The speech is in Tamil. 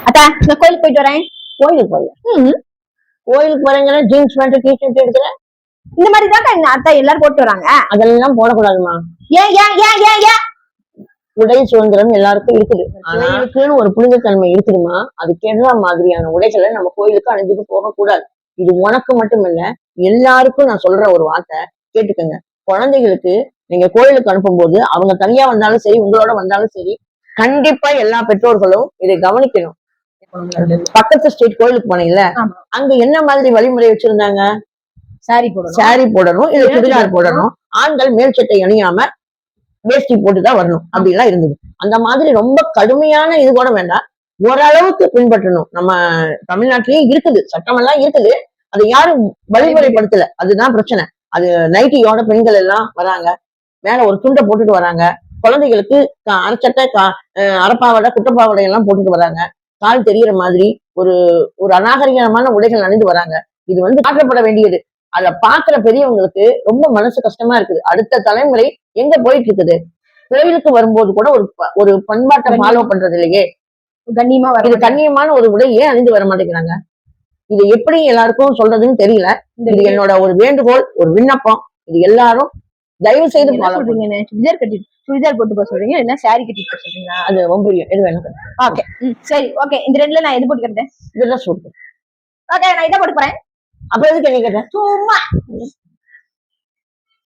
அத்தா நான் கோயிலுக்கு போயிட்டு வரேன். கோயிலுக்கு போறேன். கோயிலுக்கு போறேங்கிற ஜீன்ஸ் பேண்ட் டிஷர்ட் எடுக்கிறேன். இந்த மாதிரி தான் எங்க அத்தா எல்லாரும் போட்டு வராங்க. அதெல்லாம் போடக்கூடாதுமா. ஏன் ஏன் ஏன் ஏன் ஏன் உடை சுதந்திரம் எல்லாருக்கும் இருக்குது. கோயிலுக்குன்னு ஒரு புனிதத்தன்மை இருக்குதுமா. அதுக்கேற்ற மாதிரியான உடைகளை நம்ம கோயிலுக்கு அணிஞ்சிட்டு போக கூடாது. இது உனக்கு மட்டும் இல்ல, எல்லாருக்கும் நான் சொல்ற ஒரு வார்த்தை கேட்டுக்கங்க. குழந்தைகளுக்கு நீங்க கோயிலுக்கு அனுப்பும் போது அவங்க தனியா வந்தாலும் சரி, உங்களோட வந்தாலும் சரி, கண்டிப்பா எல்லா பெற்றோர்களும் இதை கவனிக்கணும். பக்கத்து ஸ்டேட் கோயிலுக்கு போனீங்கல்ல, அங்க என்ன மாதிரி வழிமுறை வச்சிருந்தாங்க? சாரி போடணும், இல்ல சுடிதார் போடணும். ஆண்கள் மேல் சட்டை அணியாம வேஷ்டி போட்டுதான் வரணும் அப்படி எல்லாம் இருந்தது. அந்த மாதிரி ரொம்ப கடுமையான இது கூட வேண்டாம், ஓரளவுக்கு பின்பற்றணும். நம்ம தமிழ்நாட்டிலயும் இருக்குது, சட்டம் எல்லாம் இருக்குது, அதை யாரும் வழிமுறைப்படுத்தல. அதுதான் பிரச்சனை. அது நைட்டியோட பெண்கள் எல்லாம் வராங்க, மேல ஒரு துண்டை போட்டுட்டு வராங்க. குழந்தைகளுக்கு அரைச்சட்டை, அரைப்பாவடை, குட்டப்பாவடை எல்லாம் போட்டுட்டு வராங்க. கால் தெரிகிற மாதிரி ஒரு ஒரு அநாகரிகமான உடைகள் அணிந்து வராங்க. இது மாற்றப்பட வேண்டியது. அதை பாக்குற பெரியவங்களுக்கு ரொம்ப மனசு கஷ்டமா இருக்குது. அடுத்த தலைமுறை எங்க போயிட்டு இருக்குது? கோயிலுக்கு வரும்போது கூட ஒரு பண்பாட்டை ஃபாலோ பண்றது இல்லையே. கண்ணியமான ஒரு உடை ஏன் அணிந்து வர மாட்டேங்கிறாங்க? இது எப்படி எல்லாருக்கும் சொல்றதுன்னு தெரியல. இது என்னோட ஒரு வேண்டுகோள், ஒரு விண்ணப்பம். இது எல்லாரும் தயவு செய்து சுடிதார் போட்டு போக சொல்றீங்க, என்ன சாரி கட்டிட்டு போக சொல்றீங்க? அது ரொம்ப எது வேணும். ஓகே சரி, ஓகே. இந்த ரெண்டுல நான் எது போட்டுக்கிறேன்? இதெல்லாம் சொல்றேன். ஓகே, நான் இதை போட்டு போறேன். அப்புறம் எதுக்கு என்ன கேட்டேன்? சும்மா